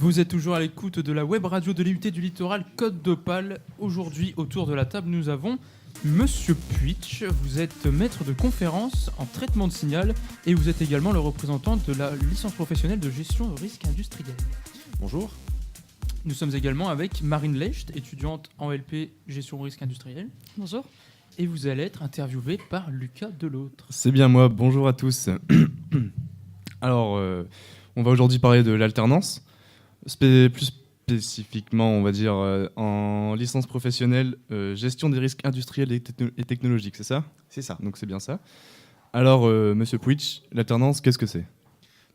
Vous êtes toujours à l'écoute de la web radio de l'IUT du Littoral Côte d'Opale. Aujourd'hui, autour de la table, nous avons Monsieur Puitch. Vous êtes maître de conférence en traitement de signal et vous êtes également le représentant de la licence professionnelle de gestion de risque industriel. Bonjour. Nous sommes également avec Marine Lecht, étudiante en LP gestion de risque industriel. Bonjour. Et vous allez être interviewé par Lucas Delautre. C'est bien moi, bonjour à tous. Alors, on va aujourd'hui parler de l'alternance. Plus spécifiquement, on va dire, en licence professionnelle, gestion des risques industriels et technologiques, c'est ça ? C'est ça. Donc c'est bien ça. Alors, Monsieur Puitch, l'alternance, qu'est-ce que c'est ?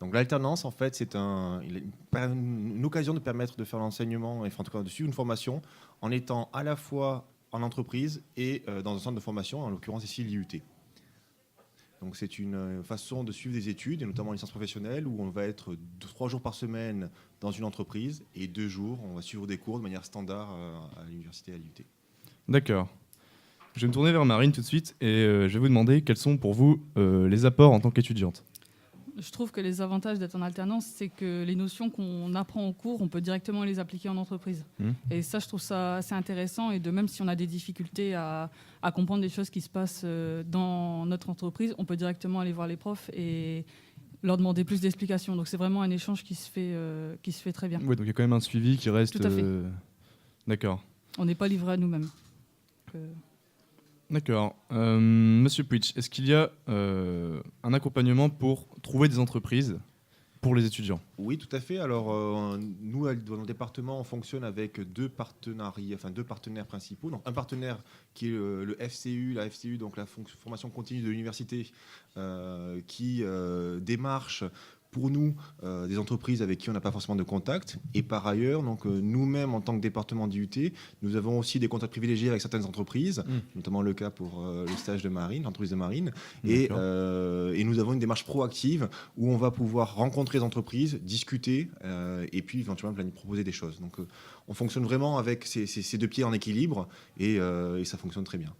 Donc l'alternance, en fait, c'est une occasion de permettre de faire l'enseignement, et en tout cas de suivre une formation, en étant à la fois en entreprise et dans un centre de formation, en l'occurrence ici l'IUT. Donc c'est une façon de suivre des études, et notamment en licence professionnelle, où on va être 3 jours par semaine dans une entreprise, et 2 jours, on va suivre des cours de manière standard à l'université à l'IUT. D'accord. Je vais me tourner vers Marine tout de suite, et je vais vous demander quels sont pour vous les apports en tant qu'étudiante. Je trouve que les avantages d'être en alternance, c'est que les notions qu'on apprend en cours, on peut directement les appliquer en entreprise. Et ça, je trouve ça assez intéressant. Et de même, si on a des difficultés à comprendre des choses qui se passent dans notre entreprise, on peut directement aller voir les profs et leur demander plus d'explications. Donc c'est vraiment un échange qui se fait très bien. Oui, donc il y a quand même un suivi qui reste... Tout à fait. D'accord. On n'est pas livré à nous-mêmes. D'accord. Monsieur Puitch, est-ce qu'il y a un accompagnement pour trouver des entreprises pour les étudiants ? Oui, tout à fait. Alors, nous, dans le département, on fonctionne avec deux partenaires principaux. Donc, un partenaire qui est le FCU, la FCU, donc la formation continue de l'université, qui démarche pour nous des entreprises avec qui on n'a pas forcément de contact. Et par ailleurs, donc, nous-mêmes, en tant que département d'IUT, nous avons aussi des contacts privilégiés avec certaines entreprises, notamment le cas pour le stage de Marine, l'entreprise de Marine. Et nous avons une démarche proactive où on va pouvoir rencontrer les entreprises, discuter et puis éventuellement proposer des choses. Donc on fonctionne vraiment avec ces deux pieds en équilibre et ça fonctionne très bien.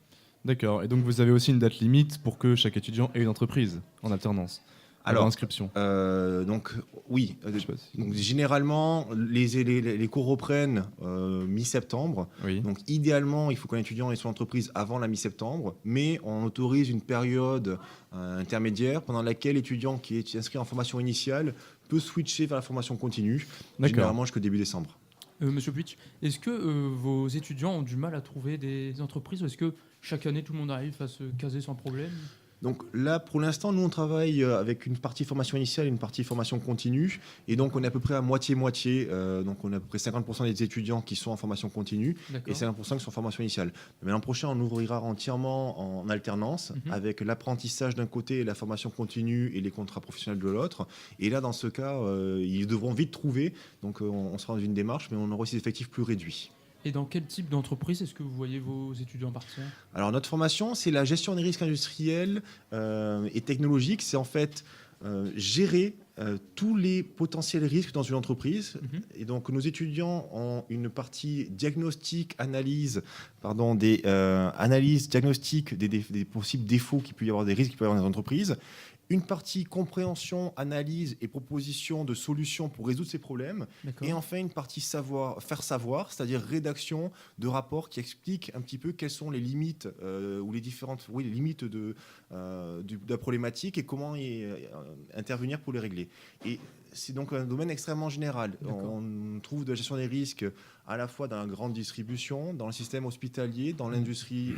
D'accord. Et donc vous avez aussi une date limite pour que chaque étudiant ait une entreprise en alternance ? Alors, inscription. Donc oui. Donc, généralement, les cours reprennent mi-septembre. Oui. Donc idéalement, il faut qu'un étudiant ait son entreprise avant la mi-septembre, mais on autorise une période intermédiaire pendant laquelle l'étudiant qui est inscrit en formation initiale peut switcher vers la formation continue, généralement jusqu'au début décembre. Monsieur Puitch, est-ce que vos étudiants ont du mal à trouver des entreprises ou est-ce que chaque année tout le monde arrive à se caser sans problème ? Donc là, pour l'instant, nous, on travaille avec une partie formation initiale et une partie formation continue. Et donc, on est à peu près à moitié-moitié. Donc, on a à peu près 50% des étudiants qui sont en formation continue. D'accord. Et 50% qui sont en formation initiale. Mais l'an prochain, on ouvrira entièrement en alternance avec l'apprentissage d'un côté et la formation continue et les contrats professionnels de l'autre. Et là, dans ce cas, ils devront vite trouver. Donc, on sera dans une démarche, mais on aura aussi des effectifs plus réduits. Et dans quel type d'entreprise est-ce que vous voyez vos étudiants partir ? Alors notre formation, c'est la gestion des risques industriels et technologiques. C'est en fait gérer tous les potentiels risques dans une entreprise. Et donc nos étudiants ont une partie analyse diagnostic des possibles défauts qu'il peut y avoir, des risques qu'il peut y avoir dans les entreprises. Une partie compréhension, analyse et proposition de solutions pour résoudre ces problèmes. D'accord. Et enfin, une partie faire savoir, c'est-à-dire rédaction de rapports qui expliquent un petit peu quelles sont les limites ou les limites de la problématique et comment intervenir pour les régler. Et c'est donc un domaine extrêmement général. D'accord. On trouve de la gestion des risques à la fois dans la grande distribution, dans le système hospitalier, dans l'industrie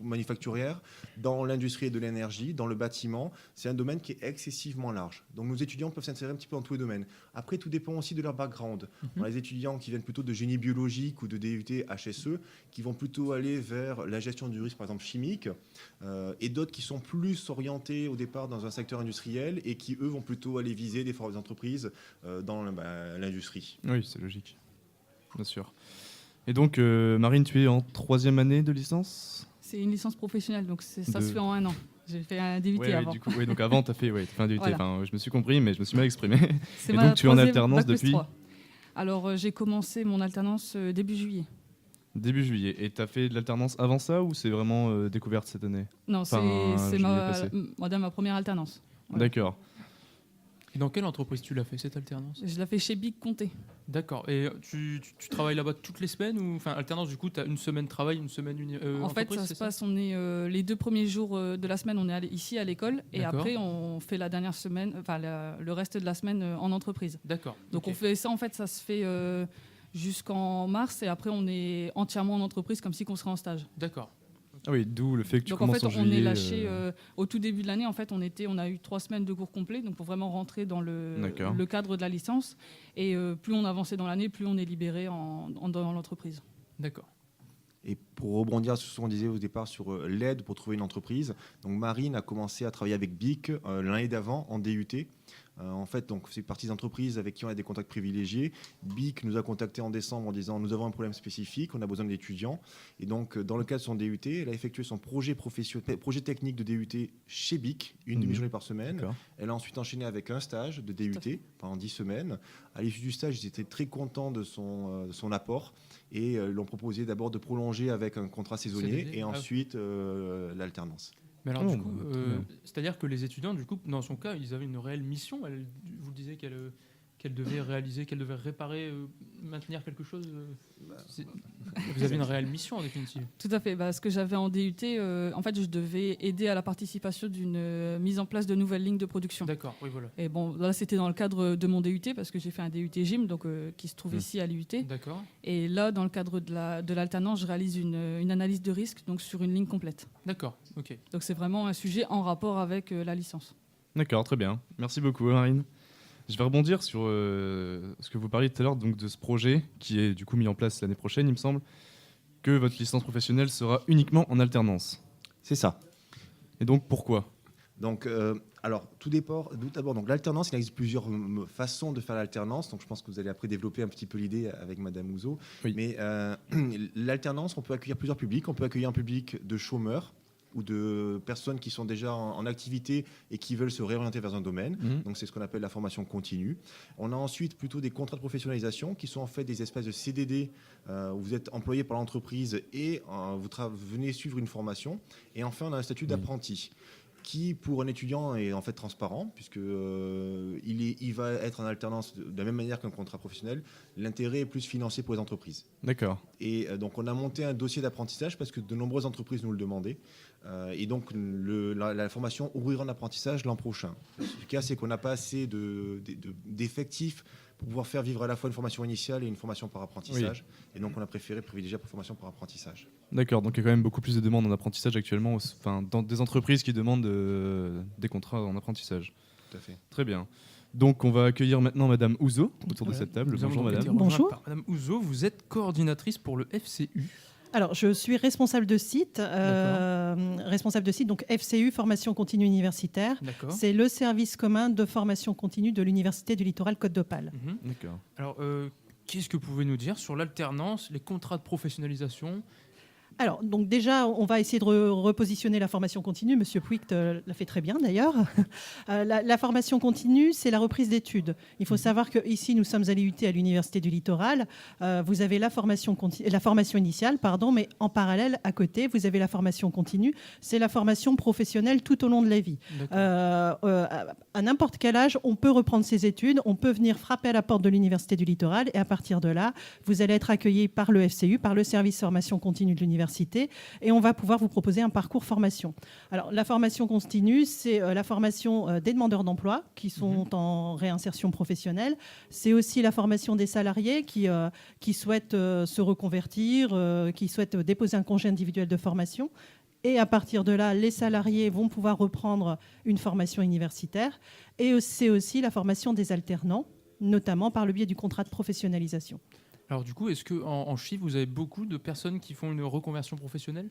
manufacturière, dans l'industrie de l'énergie, dans le bâtiment. C'est un domaine qui est excessivement large. Donc nos étudiants peuvent s'insérer un petit peu dans tous les domaines. Après, tout dépend aussi de leur background. On a des étudiants qui viennent plutôt de génie biologique ou de DUT HSE, qui vont plutôt aller vers la gestion du risque, par exemple chimique, et d'autres qui sont plus orientés au départ dans un secteur industriel et qui, eux, vont plutôt aller viser des entreprises dans l'industrie. Oui, c'est logique. Bien sûr. Et donc, Marine, tu es en 3e année de licence ? C'est une licence professionnelle, donc ça se fait en 1 an. J'ai fait un DUT avant. Du coup, donc avant, tu as fait un DUT. Voilà. Enfin, je me suis compris, mais je me suis mal exprimé. C'est et donc, tu es en alternance depuis ? Alors, j'ai commencé mon alternance début juillet. Début juillet. Et tu as fait de l'alternance avant ça ou c'est vraiment découverte cette année ? Non, c'est ma première alternance. Voilà. D'accord. Et dans quelle entreprise tu l'as fait cette alternance? Je l'ai fait chez Big Comté. D'accord. Et tu travailles là-bas toutes les semaines ou enfin alternance du coup tu as une semaine travail, une semaine En fait, entreprise, ça c'est se passe, on est les 2 premiers jours de la semaine, on est ici à l'école et D'accord. après on fait la dernière semaine, enfin le reste de la semaine en entreprise. D'accord. Donc ok. on fait ça, en fait, ça se fait jusqu'en mars et après on est entièrement en entreprise comme si on serait en stage. D'accord. Ah oui, d'où le fait que tu Donc en commences fait, en on juillet. est lâché au tout début de l'année. En fait, on a eu 3 semaines de cours complets, donc pour vraiment rentrer dans D'accord. le cadre de la licence. Et plus on avançait dans l'année, plus on est libéré dans l'entreprise. D'accord. Et pour rebondir sur ce qu'on disait au départ sur l'aide pour trouver une entreprise, donc Marine a commencé à travailler avec BIC l'année d'avant en DUT. En fait, donc, c'est partie d'entreprises avec qui on a des contacts privilégiés. BIC nous a contactés en décembre en disant nous avons un problème spécifique, on a besoin d'étudiants. Et donc, dans le cadre de son DUT, elle a effectué son projet technique de DUT chez BIC, une demi-journée par semaine. D'accord. Elle a ensuite enchaîné avec un stage de DUT pendant 10 semaines. À l'issue du stage, ils étaient très contents de son apport et l'ont proposé d'abord de prolonger avec un contrat saisonnier CDD, et ensuite l'alternance. Mais alors Oh, du coup, bah, très bien. c'est-à-dire que les étudiants, du coup, dans son cas, ils avaient une réelle mission. Vous disiez qu'elle devait réaliser, qu'elle devait réparer, maintenir quelque chose. Vous avez une réelle mission en définitive. Tout à fait. Ce que j'avais en DUT, en fait, je devais aider à la participation d'une mise en place de nouvelles lignes de production. D'accord, oui, voilà. Et bon, là, c'était dans le cadre de mon DUT parce que j'ai fait un DUT gym, donc qui se trouve ici à l'IUT. D'accord, Et là, dans le cadre de l'alternance, je réalise une analyse de risque, donc sur une ligne complète. d'accord, ok. Donc c'est vraiment un sujet en rapport avec la licence. D'accord, très bien. Merci beaucoup, Marine. Je vais rebondir sur ce que vous parliez tout à l'heure, donc de ce projet qui est du coup mis en place l'année prochaine, il me semble, que votre licence professionnelle sera uniquement en alternance. C'est ça. Et donc pourquoi? Donc, alors, tout d'abord, donc l'alternance, il existe plusieurs façons de faire l'alternance. Donc, je pense que vous allez après développer un petit peu l'idée avec Madame Ouzo. Oui. Mais l'alternance, on peut accueillir plusieurs publics. On peut accueillir un public de chômeurs ou de personnes qui sont déjà en activité et qui veulent se réorienter vers un domaine. Donc, c'est ce qu'on appelle la formation continue. On a ensuite plutôt des contrats de professionnalisation qui sont en fait des espèces de CDD où vous êtes employé par l'entreprise et vous venez suivre une formation. Et enfin, on a un statut d'apprenti qui, pour un étudiant, est en fait transparent, puisque il va être en alternance de la même manière qu'un contrat professionnel. L'intérêt est plus financier pour les entreprises. D'accord. Et donc, on a monté un dossier d'apprentissage parce que de nombreuses entreprises nous le demandaient. Et donc, la formation ouvrira en apprentissage l'an prochain. Le cas, c'est qu'on n'a pas assez d'effectifs pour pouvoir faire vivre à la fois une formation initiale et une formation par apprentissage. Oui. Et donc, on a préféré privilégier la formation par apprentissage. D'accord, donc il y a quand même beaucoup plus de demandes en apprentissage actuellement, enfin, dans des entreprises qui demandent des contrats en apprentissage. Tout à fait. Très bien. Donc on va accueillir maintenant Madame Ouzo autour de cette table. Bonjour Madame. Bonjour. Madame Ouzo, vous êtes coordinatrice pour le FCU. Alors, je suis responsable de site, donc FCU, Formation Continue Universitaire. D'accord. C'est le service commun de formation continue de l'Université du Littoral Côte d'Opale. D'accord. Alors, qu'est-ce que vous pouvez nous dire sur l'alternance, les contrats de professionnalisation? Alors, donc déjà, on va essayer de repositionner la formation continue. Monsieur Puig l'a fait très bien, d'ailleurs. La formation continue, c'est la reprise d'études. Il faut savoir qu'ici, nous sommes à l'IUT, à l'Université du Littoral. Vous avez la formation initiale, mais en parallèle, à côté, vous avez la formation continue. C'est la formation professionnelle tout au long de la vie. À n'importe quel âge, on peut reprendre ses études, on peut venir frapper à la porte de l'Université du Littoral, et à partir de là, vous allez être accueilli par le FCU, par le service formation continue de l'Université, et on va pouvoir vous proposer un parcours formation. Alors, la formation continue, c'est la formation des demandeurs d'emploi qui sont en réinsertion professionnelle. C'est aussi la formation des salariés qui souhaitent se reconvertir, qui souhaitent déposer un congé individuel de formation. Et à partir de là, les salariés vont pouvoir reprendre une formation universitaire. Et c'est aussi la formation des alternants, notamment par le biais du contrat de professionnalisation. Alors du coup, est-ce qu'en chiffres, vous avez beaucoup de personnes qui font une reconversion professionnelle ?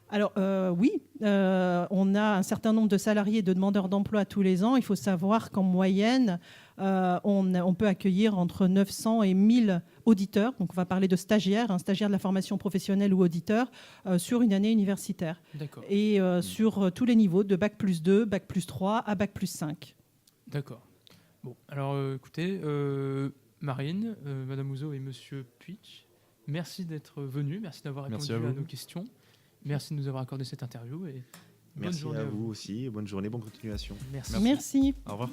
Alors oui, on a un certain nombre de salariés et de demandeurs d'emploi tous les ans. Il faut savoir qu'en moyenne, on peut accueillir entre 900 et 1000 auditeurs. Donc on va parler de stagiaires, un stagiaire de la formation professionnelle ou auditeur sur une année universitaire. D'accord. Et sur tous les niveaux, de Bac plus 2, Bac plus 3 à Bac plus 5. D'accord. Bon, alors écoutez, Marine, Madame Ouzo et Monsieur Puig, merci d'être venus, merci d'avoir répondu à nos questions. Merci de nous avoir accordé cette interview et merci à vous aussi. Bonne journée, bonne continuation. Merci. Merci. Au revoir.